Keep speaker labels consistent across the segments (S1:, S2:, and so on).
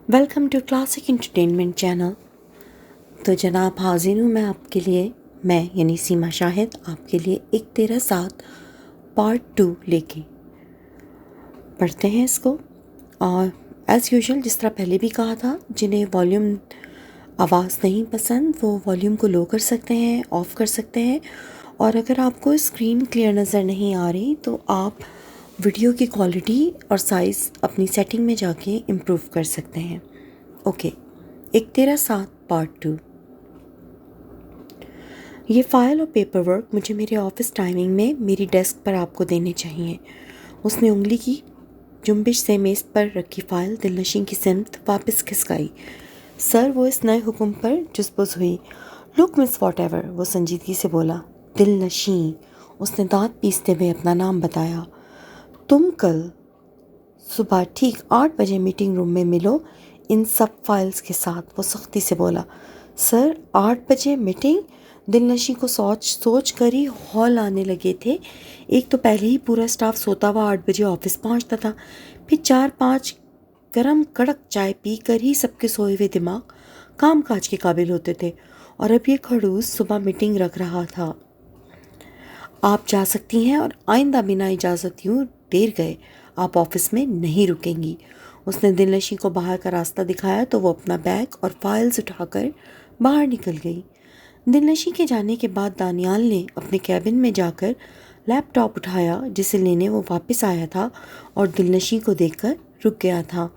S1: Welcome to classic entertainment channel. تو جناب حاضر ہوں میں آپ کے لیے، میں یعنی سیما شاہد آپ کے لیے 1 13 7 پارٹ 2 لے کے پڑھتے ہیں اس کو۔ اور ایز یوزول جس طرح پہلے بھی کہا تھا، جنہیں والیوم آواز نہیں پسند وہ والیوم کو لو کر سکتے ہیں، آف کر سکتے ہیں، اور اگر آپ کو اسکرین کلیئر نظر نہیں آ رہی تو آپ ویڈیو کی کوالٹی اور سائز اپنی سیٹنگ میں جا کے امپروو کر سکتے ہیں۔ Okay, 1 13 7 part 2۔ یہ فائل اور پیپر ورک مجھے میرے آفس ٹائمنگ میں میری ڈیسک پر آپ کو دینے چاہیے۔ اس نے انگلی کی جنبش سے میز پر رکھی فائل دلنشین کی سمت واپس کھسکائی۔ سر، وہ اس نئے حکم پر جزبز ہوئی۔ لک مس واٹ ایور، وہ سنجیدگی سے بولا۔ دلنشین، اس نے دانت پیستے ہوئے اپنا نام بتایا۔ تم کل صبح ٹھیک 8 بجے میٹنگ روم میں ملو ان سب فائلز کے ساتھ، وہ سختی سے بولا۔ سر، 8 بجے میٹنگ؟ دلنشین کو سوچ کر ہی ہال آنے لگے تھے۔ ایک تو پہلے ہی پورا سٹاف سوتا ہوا 8 بجے آفس پہنچتا تھا، پھر 4 5 گرم کڑک چائے پی کر ہی سب کے سوئے ہوئے دماغ کام کاج کے قابل ہوتے تھے، اور اب یہ کھڑوس صبح میٹنگ رکھ رہا تھا۔ آپ جا سکتی ہیں، اور آئندہ بنا اجازت یوں دیر گئے آپ آفس میں نہیں رکیں گی۔ اس نے دلنشین کو باہر کا راستہ دکھایا تو وہ اپنا بیگ اور فائلز اٹھا کر باہر نکل گئی۔ دلنشین کے جانے کے بعد دانیال نے اپنے کیبن میں جا کر لیپ ٹاپ اٹھایا جسے لینے وہ واپس آیا تھا، اور دلنشین کو دیکھ کر رک گیا تھا۔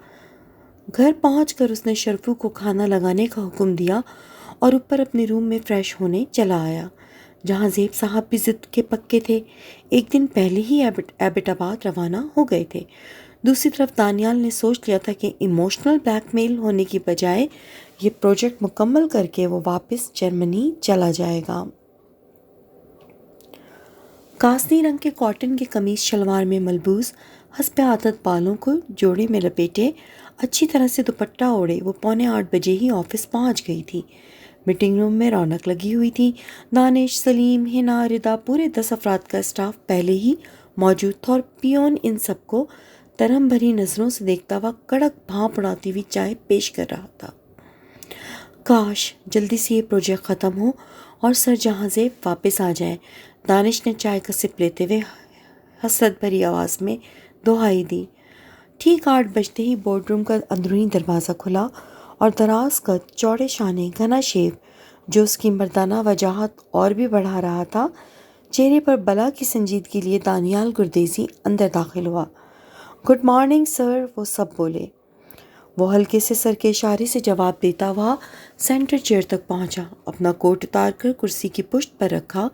S1: گھر پہنچ کر اس نے شرفو کو کھانا لگانے کا حکم دیا اور اوپر اپنے روم میں فریش ہونے چلا آیا، جہاں زیب صاحب بھی ضد کے پکے تھے، ایک دن پہلے ہی ایبٹ آباد روانہ ہو گئے تھے۔ دوسری طرف دانیال نے سوچ لیا تھا کہ ایموشنل بلیک میل ہونے کی بجائے یہ پروجیکٹ مکمل کر کے وہ واپس جرمنی چلا جائے گا۔ کاسنی رنگ کے کاٹن کے قمیص شلوار میں ملبوس حسب عادت بالوں کو جوڑے میں لپیٹے اچھی طرح سے دوپٹہ اوڑھے وہ 7:45 بجے ہی آفس پہنچ گئی تھی۔ میٹنگ روم میں رونق لگی ہوئی تھی۔ دانش، سلیم، ہنا، ردا، پورے 10 افراد کا اسٹاف پہلے ہی موجود تھا، اور پیون ان سب کو ترہم بھری نظروں سے دیکھتا ہوا کڑک بھانپ اڑاتی ہوئی چائے پیش کر رہا تھا۔ کاش جلدی سے یہ پروجیکٹ ختم ہو اور سر جہاں زیب واپس آ جائیں۔ دانش نے چائے کا سپ لیتے ہوئے حسرت بھری آواز میں دہائی دی۔ ٹھیک 8 بجتے ہی بورڈ روم کا اندرونی دروازہ کھلا، اور دراز قد، چوڑے شانے، گھنا شیو جو اس کی مردانہ وجاہت اور بھی بڑھا رہا تھا، چہرے پر بلا کی سنجیدگی لیے دانیال گردیزی اندر داخل ہوا۔ گڈ مارننگ سر، وہ سب بولے۔ وہ ہلکے سے سر کے اشارے سے جواب دیتا ہوا سینٹر چیئر تک پہنچا، اپنا کوٹ اتار کر کرسی کی پشت پر رکھا،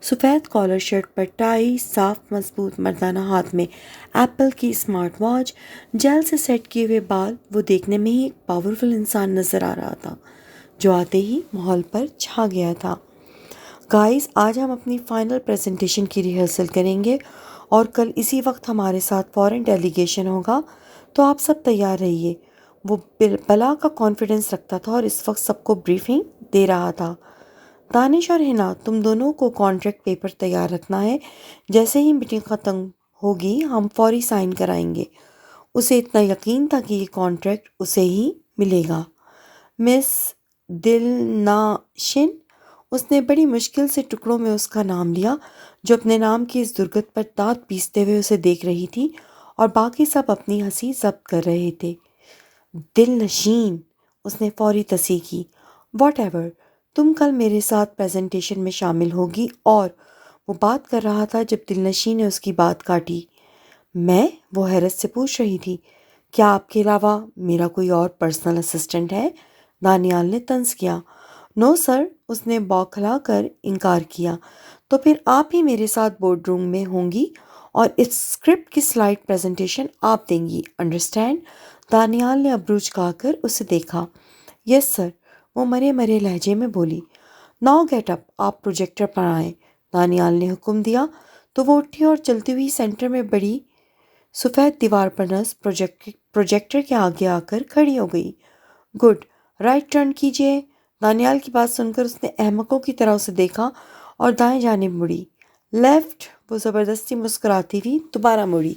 S1: سفید کالر شرٹ پر ٹائی، صاف مضبوط مردانہ ہاتھ میں ایپل کی اسمارٹ واچ، جیل سے سیٹ کیے ہوئے بال۔ وہ دیکھنے میں ہی ایک پاورفل انسان نظر آ رہا تھا جو آتے ہی ماحول پر چھا گیا تھا۔ گائز، آج ہم اپنی فائنل پریزنٹیشن کی ریہرسل کریں گے، اور کل اسی وقت ہمارے ساتھ فورن ڈیلیگیشن ہوگا، تو آپ سب تیار رہیے۔ وہ بلا کا کانفیڈنس رکھتا تھا اور اس وقت سب کو بریفنگ دے رہا تھا۔ دانش اور ہنا، تم دونوں کو کانٹریکٹ پیپر تیار رکھنا ہے، جیسے ہی میٹنگ ختم ہوگی ہم فوری سائن کرائیں گے۔ اسے اتنا یقین تھا کہ یہ کانٹریکٹ اسے ہی ملے گا۔ مس دلنشین، اس نے بڑی مشکل سے ٹکڑوں میں اس کا نام لیا، جو اپنے نام کی اس درگت پر دانت پیستے ہوئے اسے دیکھ رہی تھی، اور باقی سب اپنی ہنسی ضبط کر رہے تھے۔ دلنشین، اس نے فوری تصحیح کی۔ واٹ ایور، تم کل میرے ساتھ پریزنٹیشن میں شامل ہوگی۔ اور وہ بات کر رہا تھا جب دلنشین نے اس کی بات کاٹی۔ میں؟ وہ حیرت سے پوچھ رہی تھی۔ کیا آپ کے علاوہ میرا کوئی اور پرسنل اسسٹنٹ ہے؟ دانیال نے طنز کیا۔ نو سر، اس نے بوکھلا کر انکار کیا۔ تو پھر آپ ہی میرے ساتھ بورڈ روم میں ہوں گی، اور اس اسکرپٹ کی سلائیڈ پریزنٹیشن آپ دیں گی، انڈرسٹینڈ؟ دانیال نے ابرو جھکا کر اسے دیکھا۔ یس سر، وہ مرے مرے لہجے میں بولی۔ ناؤ گیٹ اپ، آپ پروجیکٹر پر آئیں، دانیال نے حکم دیا، تو وہ اٹھی اور چلتی ہوئی سینٹر میں بڑی سفید دیوار پر نصب پروجیکٹر کے آگے آ کر کھڑی ہو گئی۔ گڈ، رائٹ ٹرن کیجیے۔ دانیال کی بات سن کر اس نے احمقوں کی طرح اسے دیکھا اور دائیں جانب مڑی۔ لیفٹ، وہ زبردستی مسکراتی ہوئی دوبارہ مڑی۔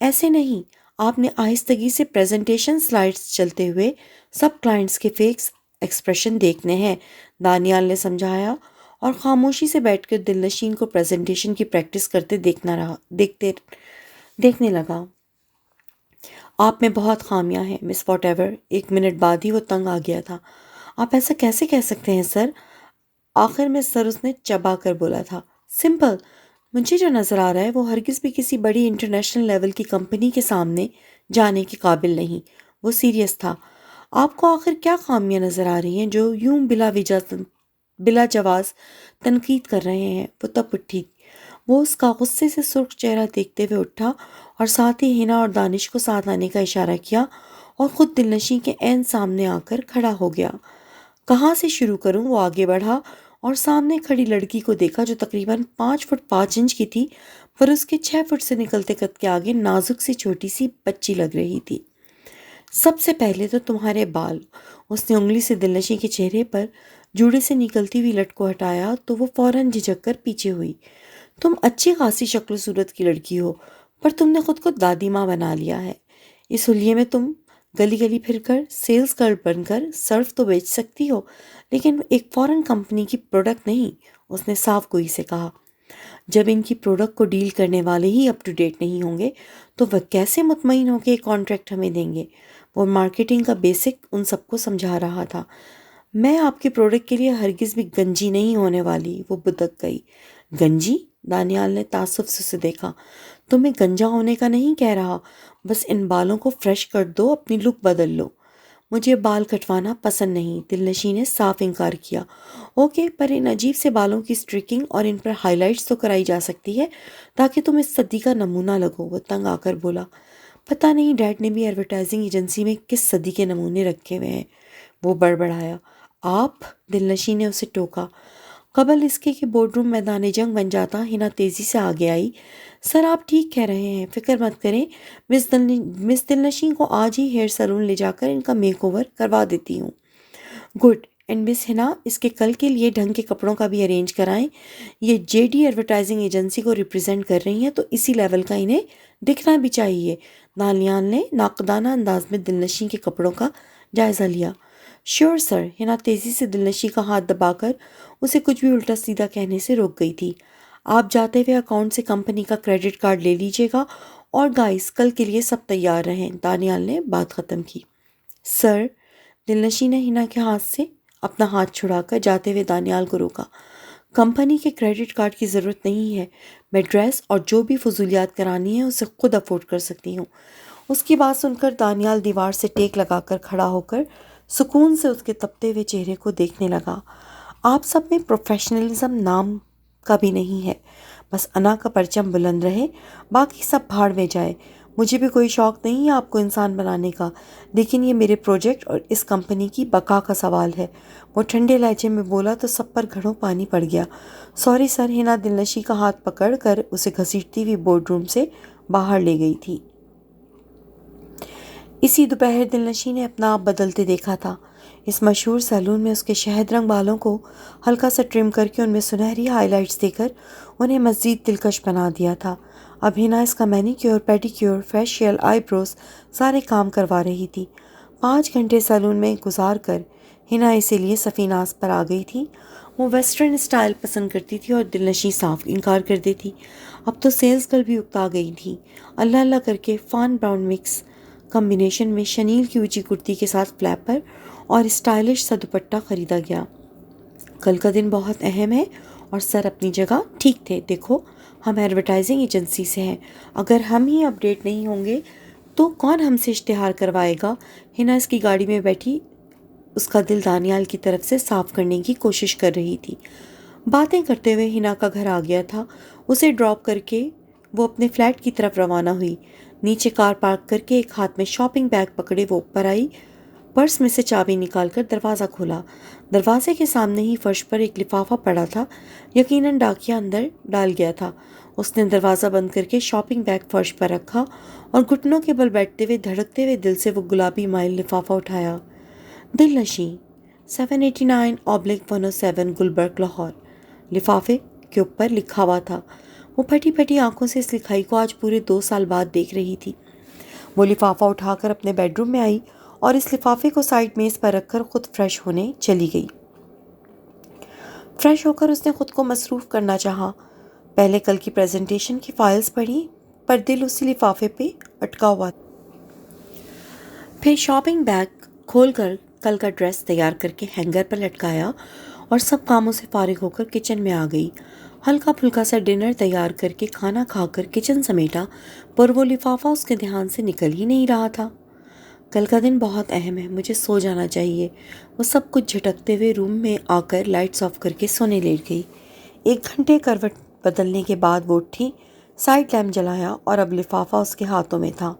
S1: ایسے نہیں، آپ نے آہستگی سے پریزنٹیشن سلائیڈز چلتے ہوئے سب کلائنٹس کے فیکس ایکسپریشن دیکھنے ہیں، دانیال نے سمجھایا، اور خاموشی سے بیٹھ کر دل نشین کو پریزنٹیشن کی پریکٹس کرتے دیکھنے لگا۔ آپ میں بہت خامیاں ہیں مس واٹ ایور۔ ایک منٹ بعد ہی وہ تنگ آ گیا تھا۔ آپ ایسا کیسے کہہ سکتے ہیں سر؟ آخر میں سر اس نے چبا کر بولا تھا، سمپل، مجھے جو نظر آ رہا ہے وہ ہرگز بھی کسی بڑی انٹرنیشنل لیول کی کمپنی کے سامنے جانے کے قابل نہیں۔ وہ سیریس تھا۔ آپ کو آخر کیا خامیاں نظر آ رہی ہیں جو یوں بلا جواز تنقید کر رہے ہیں؟ وہ تب اٹھی۔ وہ اس کا غصے سے سرخ چہرہ دیکھتے ہوئے اٹھا اور ساتھ ہی ہنا اور دانش کو ساتھ آنے کا اشارہ کیا اور خود دلنشین کے عین سامنے آ کر کھڑا ہو گیا۔ کہاں سے شروع کروں؟ وہ آگے بڑھا اور سامنے کھڑی لڑکی کو دیکھا جو تقریباً 5 فٹ 5 انچ کی تھی، پر اس کے 6 فٹ سے نکلتے قد کے آگے نازک سی چھوٹی سی بچی لگ رہی تھی۔ سب سے پہلے تو تمہارے بال۔ اس نے انگلی سے دلنشین کے چہرے پر جوڑے سے نکلتی ہوئی لٹ کو ہٹایا تو وہ فوراً جھجک کر پیچھے ہوئی۔ تم اچھی خاصی شکل و صورت کی لڑکی ہو، پر تم نے خود کو دادی ماں بنا لیا ہے۔ اس حلیے میں تم گلی گلی پھر کر سیلز گرل بن کر سرف تو بیچ سکتی ہو، لیکن ایک فورن کمپنی کی پروڈکٹ نہیں، اس نے صاف گوئی سے کہا۔ جب ان کی پروڈکٹ کو ڈیل کرنے والے ہی اپ ٹو ڈیٹ نہیں ہوں گے تو وہ کیسے مطمئن ہو کہ ایک کانٹریکٹ ہمیں دیں گے؟ وہ مارکیٹنگ کا بیسک ان سب کو سمجھا رہا تھا۔ میں آپ کے پروڈکٹ کے لیے ہرگز بھی گنجی نہیں ہونے والی، وہ بدک گئی۔ گنجی؟ دانیال نے تعصب سے اسے دیکھا۔ تو میں گنجا ہونے کا نہیں کہہ رہا، بس ان بالوں کو فریش کر دو، اپنی لک بدل لو۔ مجھے بال کٹوانا پسند نہیں، دلنشین نے صاف انکار کیا۔ اوکے، پر ان عجیب سے بالوں کی سٹرکنگ اور ان پر ہائی لائٹس تو کرائی جا سکتی ہے تاکہ تم اس صدی کا نمونہ لگو، وہ تنگ آ کر بولا۔ پتہ نہیں ڈیڈ نے بھی ایڈورٹائزنگ ایجنسی میں کس صدی کے نمونے رکھے ہوئے ہیں، وہ بڑبڑایا۔ آپ؟ دلنشین نے اسے ٹوکا۔ قبل اس کے کہ بورڈ روم میدان جنگ بن جاتا، ہنا تیزی سے آگے آئی۔ سر آپ ٹھیک کہہ رہے ہیں، فکر مت کریں، مس دلنشین کو آج ہی ہیئر سیلون لے جا کر ان کا میک اوور کروا دیتی ہوں۔ گڈ، اینڈ مس ہنا اس کے کل کے لیے ڈھنگ کے کپڑوں کا بھی ارینج کرائیں۔ یہ جے ڈی ایڈورٹائزنگ ایجنسی کو ریپرزینٹ کر رہی ہیں تو اسی لیول کا انہیں دکھنا بھی چاہیے۔ دانیال نے ناقدانہ انداز میں دلنشین کے کپڑوں کا جائزہ لیا۔ شیور سر، ہنا تیزی سے دلنشین کا ہاتھ دبا کر اسے کچھ بھی الٹا سیدھا کہنے سے روک گئی تھی۔ آپ جاتے ہوئے اکاؤنٹ سے کمپنی کا کریڈٹ کارڈ لے لیجیے گا، اور گائز کل کے لیے سب تیار رہیں۔ دانیال نے بات ختم کی۔ سر، دلنشین نے ہنا کے ہاتھ سے اپنا ہاتھ چھڑا کر جاتے ہوئے دانیال کو روکا۔ کمپنی کے کریڈٹ کارڈ کی ضرورت نہیں ہے، میں ڈریس اور جو بھی فضولیات کرانی ہے اسے خود افورڈ کر سکتی ہوں۔ اس کی بات سن کر دانیال دیوار سے ٹیک لگا کر کھڑا ہو کر سکون سے اس کے تپتے ہوئے چہرے کو دیکھنے لگا۔ آپ سب میں پروفیشنلزم نام کا بھی نہیں ہے، بس انا کا پرچم بلند رہے، باقی سب بھاڑ میں جائے۔ مجھے بھی کوئی شوق نہیں ہے آپ کو انسان بنانے کا، لیکن یہ میرے پروجیکٹ اور اس کمپنی کی بقا کا سوال ہے۔ وہ ٹھنڈے لہجے میں بولا تو سب پر گھڑوں پانی پڑ گیا۔ سوری سر، ہنا دلنشین کا ہاتھ پکڑ کر اسے گھسیٹتی ہوئی بورڈ روم سے باہر لے گئی تھی۔ اسی دوپہر دلنشین نے اپنا آپ بدلتے دیکھا تھا۔ اس مشہور سیلون میں اس کے شہد رنگ بالوں کو ہلکا سا ٹرم کر کے ان میں سنہری ہائی لائٹس دے کر انہیں مزید دلکش بنا دیا تھا۔ اب ہنا اس کا مینیکیور، پیڈیکیور، فیشیل، آئی بروز سارے کام کروا رہی تھی۔ 5 گھنٹے سیلون میں گزار کر ہنا اسی لیے سفیناز پر آ گئی تھی۔ وہ ویسٹرن اسٹائل پسند کرتی تھی اور دلنشین صاف انکار کر دیتی۔ اب تو سیلز گرل بھی اکتا گئی تھی۔ اللہ اللہ کر کے فان براؤن مکس کمبینیشن میں شنیل کی اونچی کرتی کے ساتھ فلیپر اور اسٹائلش سا دوپٹہ خریدا گیا۔ کل کا دن بہت اہم ہے، اور سر اپنی جگہ ٹھیک تھے۔ دیکھو، ہم ایڈورٹائزنگ ایجنسی سے ہیں، اگر ہم ہی اپڈیٹ نہیں ہوں گے تو کون ہم سے اشتہار کروائے گا؟ ہنا اس کی گاڑی میں بیٹھی اس کا دل دانیال کی طرف سے صاف کرنے کی کوشش کر رہی تھی۔ باتیں کرتے ہوئے ہنا کا گھر آ گیا تھا۔ اسے ڈراپ کر کے وہ اپنے فلیٹ کی طرف روانہ ہوئی۔ نیچے کار پارک کر کے ایک ہاتھ میں شاپنگ بیگ پکڑے وہ اوپر آئی، پرس میں سے چابی نکال کر دروازہ کھولا۔ دروازے کے سامنے ہی فرش پر ایک لفافہ پڑا تھا، یقیناً ڈاکیہ اندر ڈال گیا تھا۔ اس نے دروازہ بند کر کے شاپنگ بیگ فرش پر رکھا اور گھٹنوں کے بل بیٹھتے ہوئے دھڑکتے ہوئے دل سے وہ گلابی مائل لفافہ اٹھایا۔ دلنشین 789/107 گلبرگ، لاہور۔ لفافے کے اوپر لکھا ہوا تھا۔ وہ پھٹی پھٹی آنکھوں سے اس لکھائی کو آج پورے 2 سال بعد دیکھ رہی تھی۔ وہ لفافہ اٹھا کر اپنے بیڈ روم میں آئی اور اس لفافے کو سائڈ میز پر رکھ کر خود فریش ہونے چلی گئی۔ فریش ہو کر اس نے خود کو مصروف کرنا چاہا۔ پہلے کل کی پریزنٹیشن کی فائلز پڑھی، پر دل اسی لفافے پہ اٹکا ہوا تھا۔ پھر شاپنگ بیگ کھول کر کل کا ڈریس تیار کر کے ہینگر پر لٹکایا اور سب کاموں سے فارغ ہو کر کچن میں آ گئی۔ ہلکا پھلکا سا ڈنر تیار کر کے کھانا کھا کر کچن سمیٹا، پر وہ لفافہ اس کے دھیان سے نکل ہی نہیں رہا تھا۔ کل کا دن بہت اہم ہے، مجھے سو جانا چاہیے۔ وہ سب کچھ جھٹکتے ہوئے روم میں آ کر لائٹس آف کر کے سونے لیٹ گئی۔ 1 گھنٹے کروٹ بدلنے کے بعد وہ اٹھی، سائڈ لیمپ جلایا اور اب لفافہ اس کے ہاتھوں میں تھا۔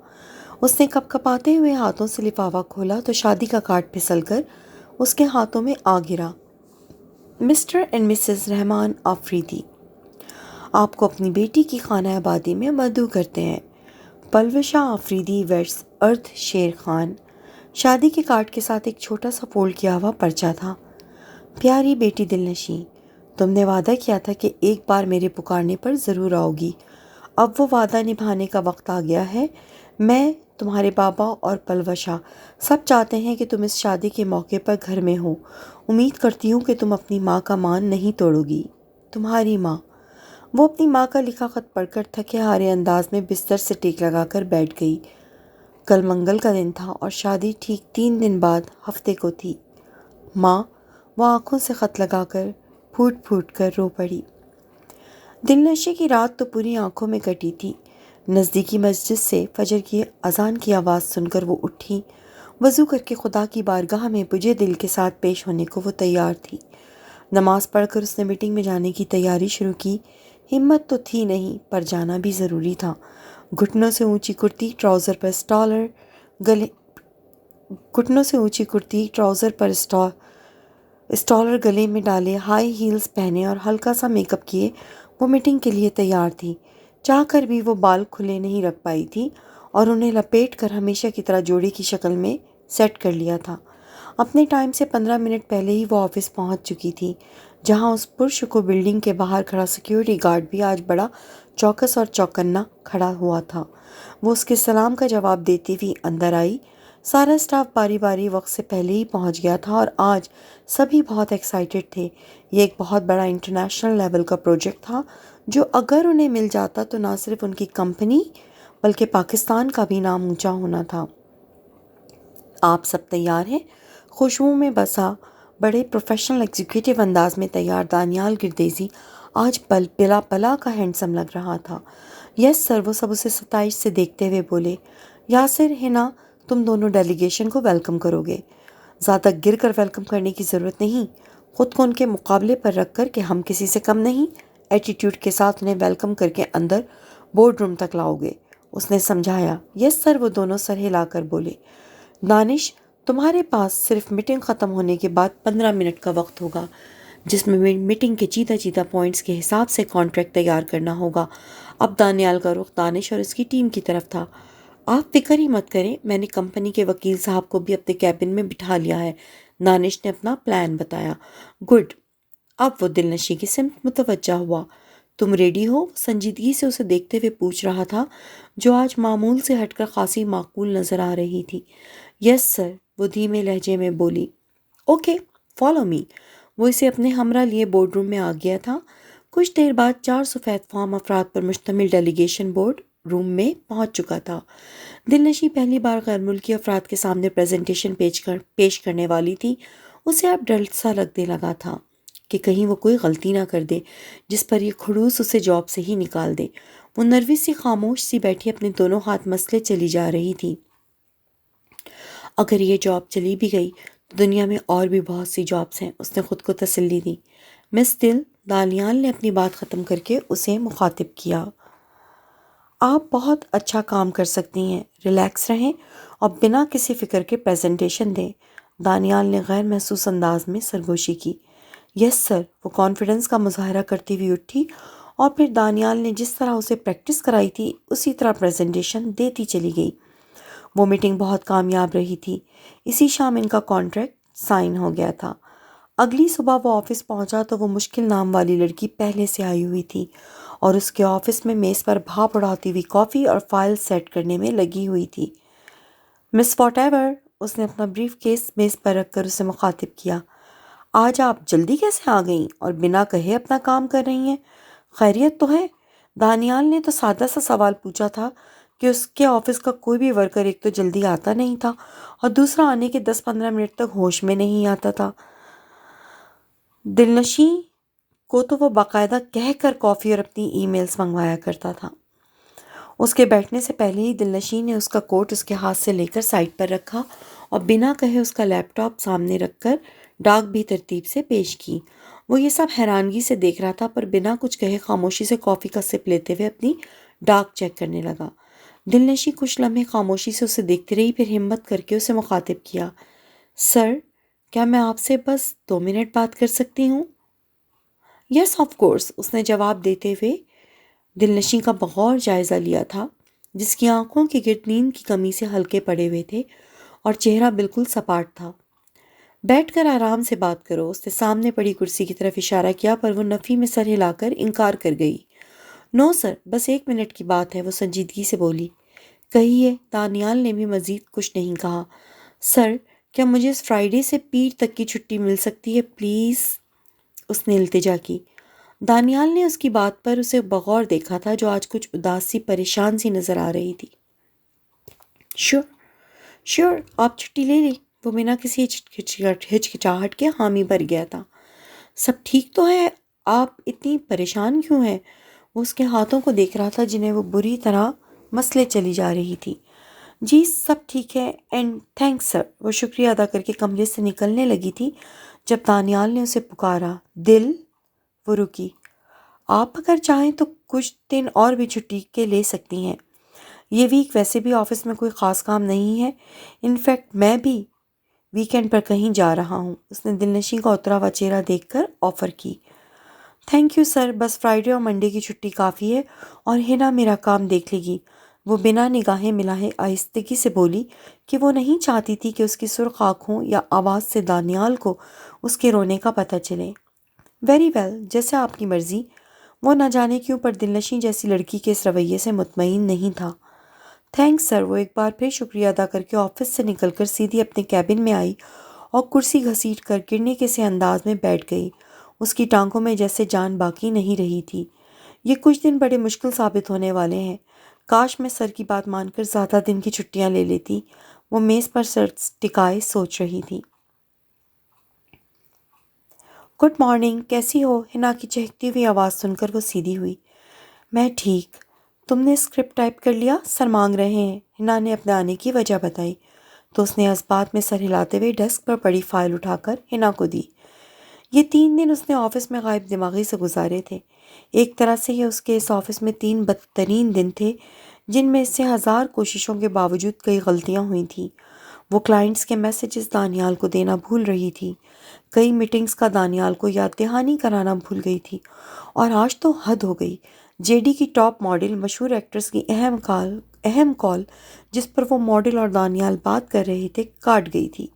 S1: اس نے کپ کپاتے ہوئے ہاتھوں سے لفافہ کھولا تو شادی کا کارڈ پھسل کر اس کے ہاتھوں میں آ گرا۔ مسٹر اینڈ مسز رحمان آفریدی، آپ کو اپنی بیٹی کی خانہ آبادی میں مدعو کرتے ہیں۔ پلوشا آفریدی ویڈس ارتھ شیر خان۔ شادی کے کارڈ کے ساتھ ایک چھوٹا سا فولڈ کیا ہوا پرچہ تھا۔ پیاری بیٹی دلنشیں، تم نے وعدہ کیا تھا کہ ایک بار میرے پکارنے پر ضرور آؤ گی۔ اب وہ وعدہ نبھانے کا وقت آ گیا ہے۔ میں، تمہارے بابا اور پلوشا سب چاہتے ہیں کہ تم اس شادی کے موقع پر گھر میں ہو۔ امید کرتی ہوں کہ تم اپنی ماں کا مان نہیں توڑو گی۔ تمہاری ماں۔ وہ اپنی ماں کا لکھا خط پڑھ کر تھکے ہارے انداز میں بستر سے ٹیک لگا کر بیٹھ گئی۔ کل منگل کا دن تھا اور شادی ٹھیک 3 دن بعد ہفتے کو تھی۔ ماں، وہ آنکھوں سے خط لگا کر پھوٹ پھوٹ کر رو پڑی۔ دلنشیں کی رات تو پوری آنکھوں میں کٹی تھی۔ نزدیکی مسجد سے فجر کی اذان کی آواز سن کر وہ اٹھی۔ وضو کر کے خدا کی بارگاہ میں بجھے دل کے ساتھ پیش ہونے کو وہ تیار تھی۔ نماز پڑھ کر اس نے میٹنگ میں جانے کی تیاری شروع کی۔ ہمت تو تھی نہیں، پر جانا بھی ضروری تھا۔ گھٹنوں سے اونچی کرتی ٹراؤزر پر اسٹالر گلے میں ڈالے، ہائی ہیلز پہنے اور ہلکا سا میک اپ کیے وہ میٹنگ کے لیے تیار تھی۔ چاہ کر بھی وہ بال کھلے نہیں رکھ پائی تھی اور انہیں لپیٹ کر ہمیشہ کی طرح جوڑے کی شکل میں سیٹ کر لیا تھا۔ اپنے ٹائم سے 15 منٹ پہلے ہی وہ آفس پہنچ چکی تھی، جہاں اس پرسکون بلڈنگ کے باہر کھڑا سیکیورٹی گارڈ بھی آج بڑا چوکس اور چوکنا کھڑا ہوا تھا۔ وہ اس کے سلام کا جواب دیتی ہوئی اندر آئی۔ سارا اسٹاف باری باری وقت سے پہلے ہی پہنچ گیا تھا اور آج سبھی بہت ایکسائٹڈ تھے۔ یہ ایک بہت بڑا انٹرنیشنل لیول کا پروجیکٹ تھا جو اگر انہیں مل جاتا تو نہ صرف ان کی کمپنی بلکہ پاکستان کا بھی نام اونچا ہونا تھا۔ آپ سب تیار ہیں؟ خوشبو میں بسا بڑے پروفیشنل ایگزیکٹو انداز میں تیار دانیال گردیزی آج بلا بلا کا ہینڈسم لگ رہا تھا۔ یس سر، وہ سب اسے ستائش سے دیکھتے ہوئے بولے۔ یاسر، ہنا، تم دونوں ڈیلیگیشن کو ویلکم کرو گے۔ زیادہ گر کر ویلکم کرنے کی ضرورت نہیں، خود کو ان کے مقابلے پر رکھ کر کہ ہم کسی سے کم نہیں، ایٹیٹیوڈ کے ساتھ انہیں ویلکم کر کے اندر بورڈ روم تک لاؤ گے، اس نے سمجھایا۔ یس سر، وہ دونوں سر ہلا کر بولے۔ دانش، تمہارے پاس صرف میٹنگ ختم ہونے کے بعد 15 منٹ کا وقت ہوگا، جس میں میٹنگ کے چیدہ پوائنٹس کے حساب سے کانٹریکٹ تیار کرنا ہوگا۔ اب دانیال کا رخ دانش اور اس کی ٹیم کی طرف تھا۔ آپ فکر ہی مت کریں، میں نے کمپنی کے وکیل صاحب کو بھی اپنے کیبن میں بٹھا لیا ہے، دانش نے اپنا پلان بتایا۔ گڈ۔ اب وہ دلنشیں کی سمت متوجہ ہوا۔ تم ریڈی ہو؟ سنجیدگی سے اسے دیکھتے ہوئے پوچھ رہا تھا، جو آج معمول سے ہٹ کر خاصی معقول نظر آ رہی تھی۔ یس سر، وہ دھیمے لہجے میں بولی۔ Okay, follow me. وہ اسے اپنے ہمراہ لیے بورڈ روم میں آ گیا تھا۔ کچھ دیر بعد 4 سفید فام افراد پر مشتمل ڈیلیگیشن بورڈ روم میں پہنچ چکا تھا۔ دلنشیں پہلی بار غیر ملکی افراد کے سامنے پریزنٹیشن پیش کرنے والی تھی۔ اسے اب ڈر سا لگنے لگا تھا کہ کہیں وہ کوئی غلطی نہ کر دے جس پر یہ کھڑوس اسے جاب سے ہی نکال دے۔ وہ نروس سی خاموش سی بیٹھی اپنے دونوں ہاتھ مسلے چلی جا رہی تھی۔ اگر یہ جاب چلی بھی گئی تو دنیا میں اور بھی بہت سی جابس ہیں، اس نے خود کو تسلی دی۔ مس دل، دانیال نے اپنی بات ختم کر کے اسے مخاطب کیا، آپ بہت اچھا کام کر سکتی ہیں، ریلیکس رہیں اور بنا کسی فکر کے پریزنٹیشن دیں۔ دانیال نے غیر محسوس انداز میں سرگوشی کی۔ یس سر، وہ کانفیڈنس کا مظاہرہ کرتی ہوئی اٹھی اور پھر دانیال نے جس طرح اسے پریکٹس کرائی تھی اسی طرح پریزنٹیشن دیتی چلی گئی۔ وہ میٹنگ بہت کامیاب رہی تھی۔ اسی شام ان کا کانٹریکٹ سائن ہو گیا تھا۔ اگلی صبح وہ آفس پہنچا تو وہ مشکل نام والی لڑکی پہلے سے آئی ہوئی تھی اور اس کے آفس میں میز پر بھاپ اڑاتی ہوئی کافی اور فائل سیٹ کرنے میں لگی ہوئی تھی۔ مس واٹ ایور، اس نے اپنا بریف کیس میز پر رکھ کر اسے مخاطب کیا، آج آپ جلدی کیسے آ گئیں اور بنا کہے اپنا کام کر رہی ہیں؟ خیریت تو ہے؟ دانیال نے تو سادہ سا سوال پوچھا تھا کہ اس کے آفس کا کوئی بھی ورکر ایک تو جلدی آتا نہیں تھا اور دوسرا آنے کے 10-15 منٹ تک ہوش میں نہیں آتا تھا۔ دلنشیں کو تو وہ باقاعدہ کہہ کر کافی اور اپنی ای میلز منگوایا کرتا تھا۔ اس کے بیٹھنے سے پہلے ہی دلنشیں نے اس کا کوٹ اس کے ہاتھ سے لے کر سائڈ پر رکھا اور بنا کہے اس کا لیپ ٹاپ سامنے رکھ کر ڈاک بھی ترتیب سے پیش کی۔ وہ یہ سب حیرانگی سے دیکھ رہا تھا پر بنا کچھ کہے خاموشی سے کافی کا سپ لیتے ہوئے اپنی ڈاک چیک کرنے لگا۔ دلنشیں کچھ لمحے خاموشی سے اسے دیکھتی رہی، پھر ہمت کر کے اسے مخاطب کیا، سر، کیا میں آپ سے بس 2 منٹ بات کر سکتی ہوں؟ یس آف کورس، اس نے جواب دیتے ہوئے دلنشیں کا بغور جائزہ لیا تھا، جس کی آنکھوں کے گرد نیند کی کمی سے ہلکے پڑے ہوئے تھے اور چہرہ بالکل سپاٹ تھا۔ بیٹھ کر آرام سے بات کرو، اس نے سامنے پڑی کرسی کی طرف اشارہ کیا پر وہ نفی میں سر ہلا کر انکار کر گئی۔ نو سر، بس 1 منٹ کی بات ہے، وہ سنجیدگی سے بولی۔ کہیے، دانیال نے بھی مزید کچھ نہیں کہا۔ سر، کیا مجھے اس فرائیڈے سے پیر تک کی چھٹی مل سکتی ہے پلیز؟ اس نے التجا کی۔ دانیال نے اس کی بات پر اسے بغور دیکھا تھا جو آج کچھ اداس سی پریشان سی نظر آ رہی تھی۔ شور، آپ چھٹی لے لیں، وہ بنا کسی ہچکچاہٹ کے حامی بھر گیا تھا۔ سب ٹھیک تو ہے، آپ اتنی پریشان کیوں ہیں؟ وہ اس کے ہاتھوں کو دیکھ رہا تھا جنہیں وہ بری طرح مسلے چلی جا رہی تھی۔ جی سب ٹھیک ہے اینڈ تھینکس سر، وہ شکریہ ادا کر کے کمرے سے نکلنے لگی تھی جب دانیال نے اسے پکارا، دل؟ وہ رکی۔ آپ اگر چاہیں تو کچھ دن اور بھی چھٹی کے لے سکتی ہیں، یہ ویک ویسے بھی آفس میں کوئی خاص کام نہیں ہے، انفیکٹ میں بھی ویکینڈ پر کہیں جا رہا ہوں۔ اس نے دلنشیں کا اترا ہوا چہرہ دیکھ کر آفر کی۔ تھینک یو سر، بس فرائیڈے اور منڈے کی چھٹی کافی ہے اور ہنا میرا کام دیکھ لے گی۔ وہ بنا نگاہیں ملائے آہستگی سے بولی کہ وہ نہیں چاہتی تھی کہ اس کی سرخ آنکھوں یا آواز سے دانیال کو اس کے رونے کا پتہ چلے۔ ویری ویل، جیسے آپ کی مرضی۔ وہ نہ جانے کیوں پر دلنشیں جیسی لڑکی کے اس رویے سے مطمئن نہیں تھا۔ تھینکس سر، وہ ایک بار پھر شکریہ ادا کر کے آفس سے نکل کر سیدھی اپنے کیبن میں آئی اور کرسی گھسیٹ کر گرنے کے سے انداز میں بیٹھ گئی۔ اس کی ٹانگوں میں جیسے جان باقی نہیں رہی تھی۔ یہ کچھ دن بڑے مشکل ثابت ہونے والے ہیں، کاش میں سر کی بات مان کر زیادہ دن کی چھٹیاں لے لیتی۔ وہ میز پر سر ٹکائے سوچ رہی تھی۔ گڈ مارننگ، کیسی ہو؟ ہنا کی چہکتی ہوئی آواز سن کر وہ سیدھی ہوئی۔ میں ٹھیک، تم نے اسکرپٹ ٹائپ کر لیا؟ سر مانگ رہے ہیں، ہنا نے اپنے آنے کی وجہ بتائی تو اس نے اس بات میں سر ہلاتے ہوئے ڈیسک پر پڑی فائل اٹھا کر ہنا کو دی۔ یہ 3 دن اس نے آفس میں غائب دماغی سے گزارے تھے۔ ایک طرح سے یہ اس کے اس آفس میں 3 بدترین دن تھے جن میں اس سے 1000 کوششوں کے باوجود کئی غلطیاں ہوئی تھیں۔ وہ کلائنٹس کے میسیجز دانیال کو دینا بھول رہی تھی، کئی میٹنگز کا دانیال کو یاد دہانی کرانا بھول گئی تھی، اور آج تو حد ہو گئی، جے ڈی کی ٹاپ ماڈل مشہور ایکٹریس کی اہم کال جس پر وہ ماڈل اور دانیال بات کر رہے تھے کاٹ گئی تھی،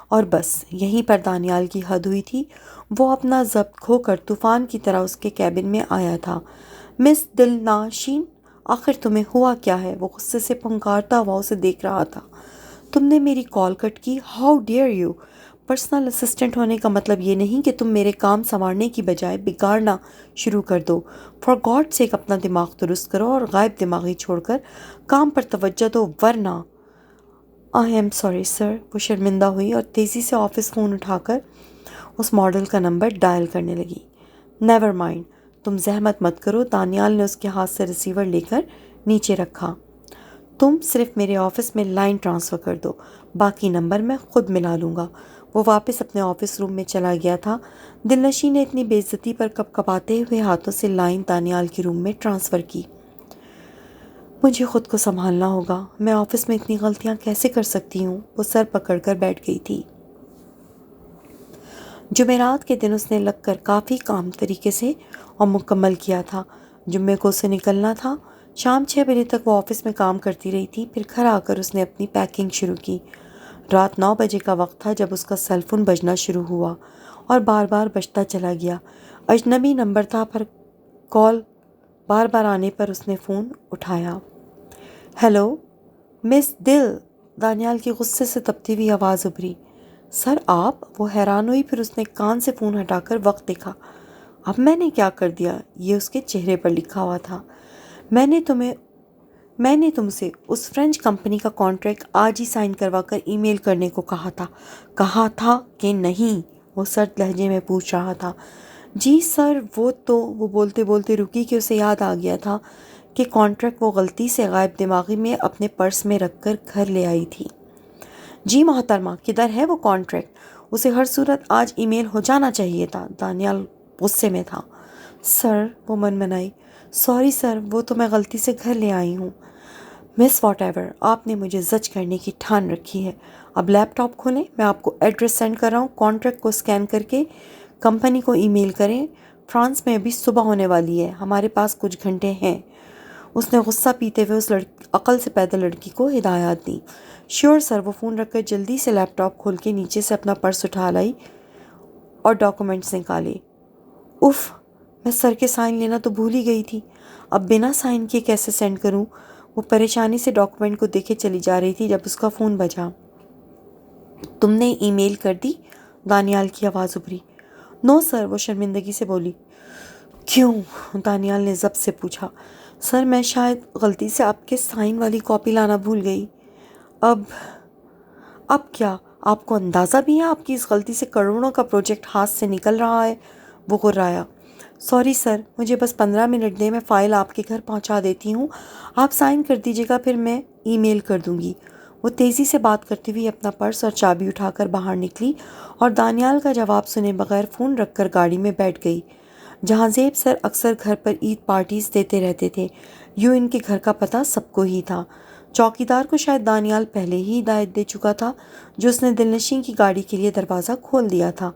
S1: اور بس یہیں پر دانیال کی حد ہوئی تھی۔ وہ اپنا ضبط کھو کر طوفان کی طرح اس کے کیبن میں آیا تھا۔ مس دلنشیں، آخر تمہیں ہوا کیا ہے؟ وہ غصے سے پھنکارتا ہوا اسے دیکھ رہا تھا۔ تم نے میری کال کٹ کی، how dare you! Personal assistant ہونے کا مطلب یہ نہیں کہ تم میرے کام سنوارنے کی بجائے بگاڑنا شروع کر دو۔ فار گاڈ سیک اپنا دماغ درست کرو اور غائب دماغی چھوڑ کر کام پر توجہ دو، ورنہ… آئی ایم سوری سر، وہ شرمندہ ہوئی اور تیزی سے آفس فون اٹھا کر اس ماڈل کا نمبر ڈائل کرنے لگی۔ نیور مائنڈ، تم زحمت مت کرو، دانیال نے اس کے ہاتھ سے ریسیور لے کر نیچے رکھا۔ تم صرف میرے آفس میں لائن ٹرانسفر کر دو، باقی نمبر میں خود ملا لوں گا۔ وہ واپس اپنے آفس روم میں چلا گیا تھا۔ دلنشیں نے اتنی بے عزتی پر کپکپاتے ہوئے ہاتھوں سے لائن دانیال کے روم میں ٹرانسفر کی۔ مجھے خود کو سنبھالنا ہوگا، میں آفس میں اتنی غلطیاں کیسے کر سکتی ہوں؟ وہ سر پکڑ کر بیٹھ گئی تھی۔ جمعرات کے دن اس نے لگ کر کافی کام طریقے سے اور مکمل کیا تھا۔ جمعے کو اسے نکلنا تھا۔ شام 6 بجے تک وہ آفس میں کام کرتی رہی تھی، پھر گھر آ کر اس نے اپنی پیکنگ شروع کی۔ رات 9 بجے کا وقت تھا جب اس کا سیل فون بجنا شروع ہوا اور بار بار بجتا چلا گیا۔ اجنبی نمبر تھا پر کال بار بار آنے پر اس نے فون اٹھایا۔ ہیلو مس دل، دانیال کی غصے سے تپتی ہوئی آواز ابھری۔ سر آپ؟ وہ حیران ہوئی، پھر اس نے کان سے فون ہٹا کر وقت دیکھا۔ اب میں نے کیا کر دیا؟ یہ اس کے چہرے پر لکھا ہوا تھا۔ میں نے تم سے اس فرینچ کمپنی کا کانٹریکٹ آج ہی سائن کروا کر ای میل کرنے کو کہا تھا کہ نہیں؟ وہ سرد لہجے میں پوچھ رہا تھا۔ جی سر، وہ بولتے بولتے رکی کہ اسے یاد آ گیا تھا کہ کانٹریکٹ وہ غلطی سے غائب دماغی میں اپنے پرس میں رکھ کر گھر لے آئی تھی۔ جی محترمہ، کدھر ہے وہ کانٹریکٹ؟ اسے ہر صورت آج ای میل ہو جانا چاہیے تھا۔ دانیال غصے میں تھا۔ سر، وہ منمنائی، سوری سر، وہ تو میں غلطی سے گھر لے آئی ہوں۔ مس واٹ ایور، آپ نے مجھے زج کرنے کی ٹھان رکھی ہے۔ اب لیپ ٹاپ کھولیں، میں آپ کو ایڈریس سینڈ کر رہا ہوں، کانٹریکٹ کو اسکین کر کے کمپنی کو ای میل کریں۔ فرانس میں ابھی صبح ہونے والی ہے، ہمارے پاس کچھ گھنٹے ہیں۔ اس نے غصہ پیتے ہوئے اس عقل سے پیدا لڑکی کو ہدایات دی۔ شیور سر، وہ فون رکھ کر جلدی سے لیپ ٹاپ کھول کے نیچے سے اپنا پرس اٹھا لائی اور ڈاکومنٹس نکالے۔ اف، میں سر کے سائن لینا تو بھول ہی گئی تھی، اب بنا سائن کیے کیسے سینڈ کروں؟ وہ پریشانی سے ڈاکومنٹ کو دیکھے چلی جا رہی تھی جب اس کا فون بجا۔ تم نے ای میل کر دی؟ دانیال کی آواز ابھری۔ نو سر، وہ شرمندگی سے بولی۔ کیوں؟ دانیال نے ضبط سے پوچھا۔ سر، میں شاید غلطی سے آپ کے سائن والی کاپی لانا بھول گئی۔ اب کیا آپ کو اندازہ بھی ہے آپ کی اس غلطی سے کروڑوں کا پروجیکٹ ہاتھ سے نکل رہا ہے؟ وہ غرایا۔ سوری سر، مجھے بس 15 منٹ دیں، میں فائل آپ کے گھر پہنچا دیتی ہوں، آپ سائن کر دیجیے گا، پھر میں ای میل کر دوں گی۔ وہ تیزی سے بات کرتی ہوئی اپنا پرس اور چابی اٹھا کر باہر نکلی اور دانیال کا جواب سنے بغیر فون رکھ کر گاڑی میں بیٹھ گئی۔ جہاں زیب سر اکثر گھر پر عید پارٹیز دیتے رہتے تھے، یوں ان کے گھر کا پتہ سب کو ہی تھا۔ چوکیدار کو شاید دانیال پہلے ہی ہدایت دے چکا تھا، جو اس نے دلنشین کی گاڑی کے لیے دروازہ کھول دیا تھا۔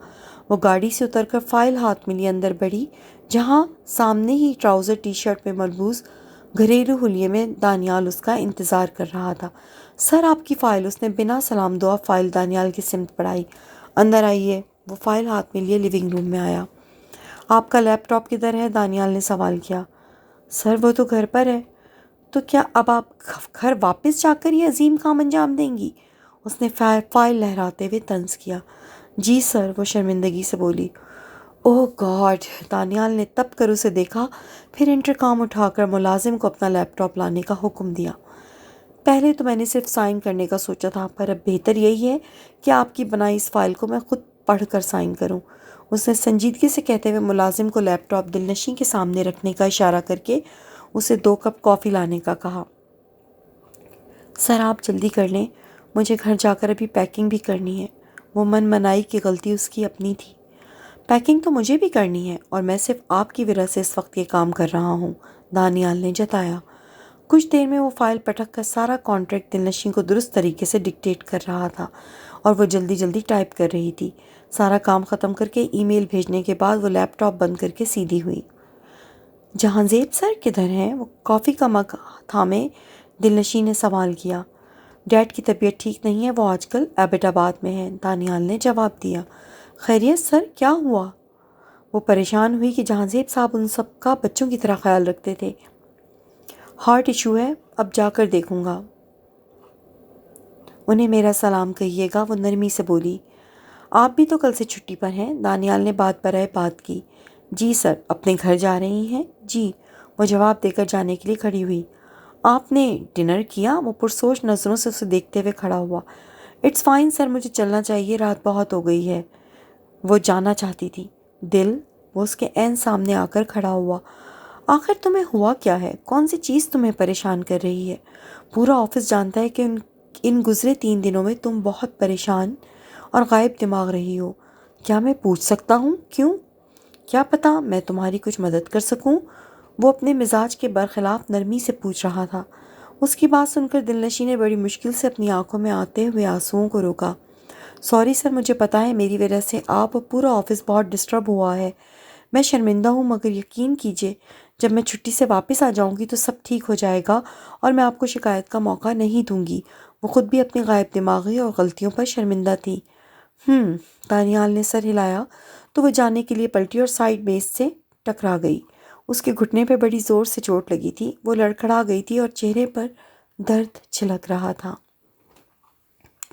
S1: وہ گاڑی سے اتر کر فائل ہاتھ میں لیے اندر بڑھی، جہاں سامنے ہی ٹراؤزر ٹی شرٹ میں ملبوس گھریلو حلیے میں دانیال اس کا انتظار کر رہا تھا۔ سر، آپ کی فائل۔ اس نے بنا سلام دعا فائل دانیال کی سمت بڑھائی۔ اندر آئیے۔ وہ فائل ہاتھ میں لیے لیونگ روم میں آیا۔ آپ کا لیپ ٹاپ کدھر ہے؟ دانیال نے سوال کیا۔ سر، وہ تو گھر پر ہے۔ تو کیا اب آپ گھر واپس جا کر یہ عظیم کام انجام دیں گی؟ اس نے فائل لہراتے ہوئے طنز کیا۔ جی سر، وہ شرمندگی سے بولی۔ اوہ گاڈ! دانیال نے تپ کر اسے دیکھا، پھر انٹرکام اٹھا کر ملازم کو اپنا لیپ ٹاپ لانے کا حکم دیا۔ پہلے تو میں نے صرف سائن کرنے کا سوچا تھا، پر اب بہتر یہی ہے کہ آپ کی بنائی اس فائل کو میں خود پڑھ کر سائن کروں۔ اس نے سنجیدگی سے کہتے ہوئے ملازم کو لیپ ٹاپ دلنشین کے سامنے رکھنے کا اشارہ کر کے اسے 2 کپ کافی لانے کا کہا۔ سر، آپ جلدی کر لیں، مجھے گھر جا کر ابھی پیکنگ بھی کرنی ہے۔ وہ منائی کہ غلطی اس کی اپنی تھی۔ پیکنگ تو مجھے بھی کرنی ہے، اور میں صرف آپ کی وجہ سے اس وقت یہ کام کر رہا ہوں، دانیال نے جتایا۔ کچھ دیر میں وہ فائل پٹک کر سارا کانٹریکٹ دلنشین کو درست طریقے سے ڈکٹیٹ کر رہا تھا، اور وہ جلدی جلدی ٹائپ کر رہی تھی۔ سارا کام ختم کر کے ای میل بھیجنے کے بعد وہ لیپ ٹاپ بند کر کے سیدھی ہوئی۔ جہاں زیب سر کدھر ہیں؟ وہ کافی کا مگ تھامے دلنشین نے سوال کیا۔ ڈیڈ کی طبیعت ٹھیک نہیں ہے، وہ آج کل ایبٹ آباد میں ہے، دانیال نے جواب دیا۔ خیریت سر، کیا ہوا؟ وہ پریشان ہوئی کہ جہاں زیب صاحب ان سب کا بچوں کی طرح خیال رکھتے تھے۔ ہارٹ ایشو ہے، اب جا کر دیکھوں گا۔ انہیں میرا سلام کہیے گا، وہ نرمی سے بولی۔ آپ بھی تو کل سے چھٹی پر ہیں، دانیال نے بات برائے بات کی۔ جی سر، اپنے گھر جا رہی ہیں؟ جی، وہ جواب دے کر جانے کے لیے کھڑی ہوئی۔ آپ نے ڈنر کیا؟ وہ پرسوچ نظروں سے اسے دیکھتے ہوئے کھڑا ہوا۔ اٹس فائن سر، مجھے چلنا چاہیے، رات بہت ہو گئی ہے۔ وہ جانا چاہتی تھی۔ دل، وہ اس کے عین سامنے آ کر کھڑا ہوا۔ آخر تمہیں ہوا کیا ہے؟ کون سی چیز تمہیں پریشان کر رہی ہے؟ پورا آفس جانتا ہے کہ ان گزرے 3 دنوں میں تم بہت پریشان اور غائب دماغ رہی ہو۔ کیا میں پوچھ سکتا ہوں کیوں؟ کیا پتہ میں تمہاری کچھ مدد کر سکوں؟ وہ اپنے مزاج کے برخلاف نرمی سے پوچھ رہا تھا۔ اس کی بات سن کر دلنشین نے بڑی مشکل سے اپنی آنکھوں میں آتے ہوئے آنسوؤں کو روکا۔ سوری سر، مجھے پتہ ہے میری وجہ سے آپ اور پورا آفس بہت ڈسٹرب ہوا ہے، میں شرمندہ ہوں، مگر یقین کیجیے جب میں چھٹی سے واپس آ جاؤں گی تو سب ٹھیک ہو جائے گا اور میں آپ کو شکایت کا موقع نہیں دوں گی۔ وہ خود بھی اپنی غائب دماغی اور غلطیوں پر شرمندہ تھی۔ دانیال نے سر ہلایا تو وہ جانے کے لیے پلٹی اور سائڈ بیس سے ٹکرا گئی۔ اس کے گھٹنے پہ بڑی زور سے چوٹ لگی تھی، وہ لڑکھڑا گئی تھی اور چہرے پر درد چھلک رہا تھا۔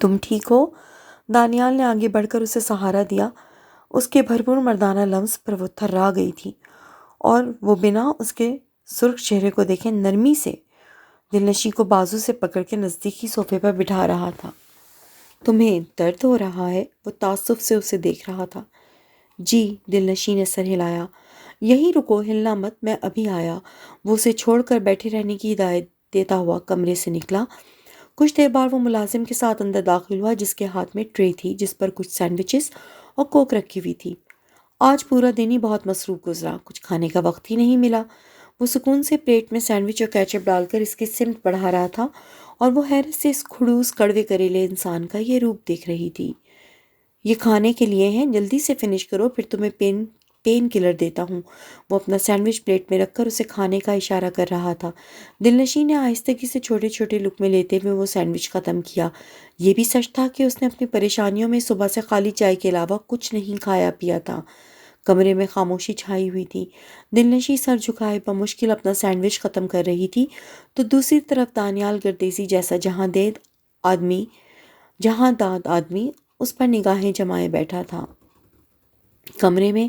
S1: تم ٹھیک ہو؟ دانیال نے آگے بڑھ کر اسے سہارا دیا۔ اس کے بھرپور مردانہ لمس پر وہ تھرا گئی تھی اور وہ بنا اس کے سرخ چہرے کو دیکھے نرمی سے دلنشیں کو بازو سے پکڑ کے نزدیکی صوفے پر بٹھا رہا تھا۔ تمہیں درد ہو رہا ہے؟ وہ تعصب سے اسے دیکھ رہا تھا۔ جی، دلنشیں نے سر ہلایا۔ یہیں رکو، ہلنا مت، میں ابھی آیا۔ وہ اسے چھوڑ کر بیٹھے رہنے کی ہدایت دیتا ہوا کمرے سے نکلا۔ کچھ دیر بعد وہ ملازم کے ساتھ اندر داخل ہوا جس کے ہاتھ میں ٹرے تھی جس پر کچھ سینڈوچز اور کوک رکھی ہوئی تھی۔ آج پورا دن ہی بہت مصروف گزرا، کچھ کھانے کا وقت ہی نہیں ملا۔ وہ سکون سے پلیٹ میں سینڈوچ اور کیچپ ڈال کر اس کی سمت بڑھا رہا تھا اور وہ حیرت سے اس کھڑوس کڑوے کریلے انسان کا یہ روپ دیکھ رہی تھی۔ یہ کھانے کے لیے ہیں، جلدی سے فنش کرو پھر تمہیں پین کلر دیتا ہوں۔ وہ اپنا سینڈوچ پلیٹ میں رکھ کر اسے کھانے کا اشارہ کر رہا تھا۔ دلنشیں نے آہستگی سے چھوٹے چھوٹے لقمے لیتے ہوئے وہ سینڈوچ ختم کیا۔ یہ بھی سچ تھا کہ اس نے اپنی پریشانیوں میں صبح سے خالی چائے کے علاوہ کچھ نہیں کھایا پیا تھا۔ کمرے میں خاموشی چھائی ہوئی تھی۔ دلنشیں سر جھکائے بمشکل اپنا سینڈوچ ختم کر رہی تھی تو دوسری طرف دانیال گردیسی جیسا جہاں داد آدمی اس پر نگاہیں جمائے بیٹھا تھا۔ کمرے میں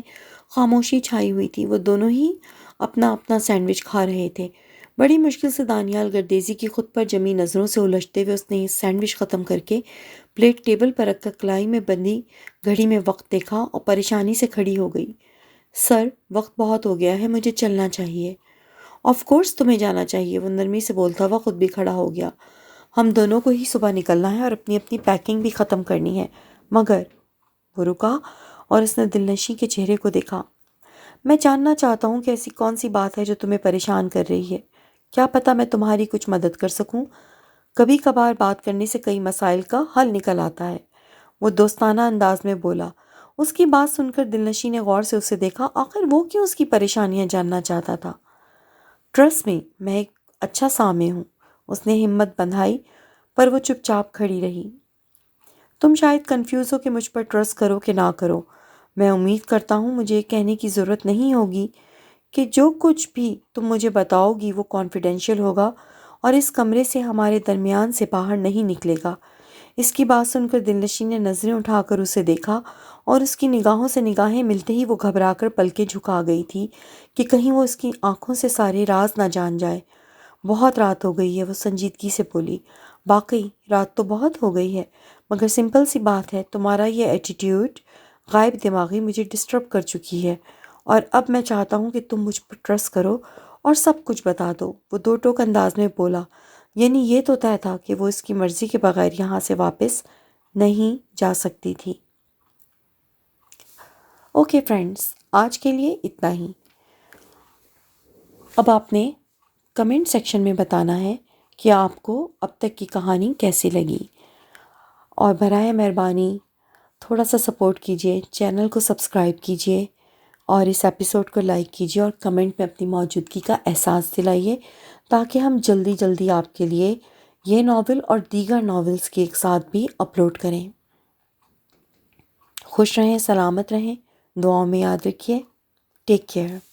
S1: خاموشی چھائی ہوئی تھی۔ وہ دونوں ہی اپنا اپنا سینڈوچ کھا رہے تھے۔ بڑی مشکل سے دانیال گردیسی کی خود پر جمی نظروں سے الجھتے ہوئے اس نے یہ سینڈوچ ختم کر کے پلیٹ ٹیبل پر رکھ کر کلائی میں بندھی گھڑی میں وقت دیکھا اور پریشانی سے کھڑی ہو گئی۔ سر، وقت بہت ہو گیا ہے، مجھے چلنا چاہیے۔ آف کورس تمہیں جانا چاہیے، وہ نرمی سے بولتا ہوا خود بھی کھڑا ہو گیا۔ ہم دونوں کو ہی صبح نکلنا ہے اور اپنی اپنی پیکنگ بھی ختم کرنی ہے، مگر وہ رکا اور اس نے دلنشیں کے چہرے کو دیکھا۔ میں جاننا چاہتا ہوں کہ ایسی کون سی بات ہے جو تمہیں پریشان کر رہی ہے؟ کیا پتہ میں تمہاری کچھ مدد کر سکوں؟ کبھی کبھار بات کرنے سے کئی مسائل کا حل نکل آتا ہے، وہ دوستانہ انداز میں بولا۔ اس کی بات سن کر دلنشیں نے غور سے اسے دیکھا۔ آخر وہ کیوں اس کی پریشانیاں جاننا چاہتا تھا؟ ٹرسٹ می، میں ایک اچھا سامع ہوں، اس نے ہمت بندھائی، پر وہ چپ چاپ کھڑی رہی۔ تم شاید کنفیوز ہو کہ مجھ پر ٹرسٹ کرو کہ نہ کرو۔ میں امید کرتا ہوں مجھے یہ کہنے کی ضرورت نہیں ہوگی کہ جو کچھ بھی تم مجھے بتاؤ گی وہ کانفیڈینشیل ہوگا اور اس کمرے سے ہمارے درمیان سے باہر نہیں نکلے گا۔ اس کی بات سن کر دلنشیں نے نظریں اٹھا کر اسے دیکھا اور اس کی نگاہوں سے نگاہیں ملتے ہی وہ گھبرا کر پلکیں جھکا گئی تھی کہ کہیں وہ اس کی آنکھوں سے سارے راز نہ جان جائے۔ بہت رات ہو گئی ہے، وہ سنجیدگی سے بولی۔ واقعی رات تو بہت ہو گئی ہے، مگر سمپل سی بات ہے، تمہارا یہ ایٹیٹیوڈ غائب دماغی مجھے ڈسٹرب کر چکی ہے اور اب میں چاہتا ہوں کہ تم مجھ پر ٹرسٹ کرو اور سب کچھ بتا دو، وہ دو ٹوک انداز میں بولا۔ یعنی یہ تو طے تھا کہ وہ اس کی مرضی کے بغیر یہاں سے واپس نہیں جا سکتی تھی۔ اوکے فرینڈز، آج کے لیے اتنا ہی۔ اب آپ نے کمنٹ سیکشن میں بتانا ہے کہ آپ کو اب تک کی کہانی کیسی لگی، اور برائے مہربانی تھوڑا سا سپورٹ کیجیے، چینل کو سبسکرائب کیجیے اور اس ایپیسوڈ کو لائک کیجیے اور کمنٹ میں اپنی موجودگی کا احساس دلائیے تاکہ ہم جلدی جلدی آپ کے لیے یہ ناول اور دیگر ناولز کی ایک ساتھ بھی اپلوڈ کریں۔ خوش رہیں، سلامت رہیں، دعاؤں میں یاد رکھیے۔ Take care.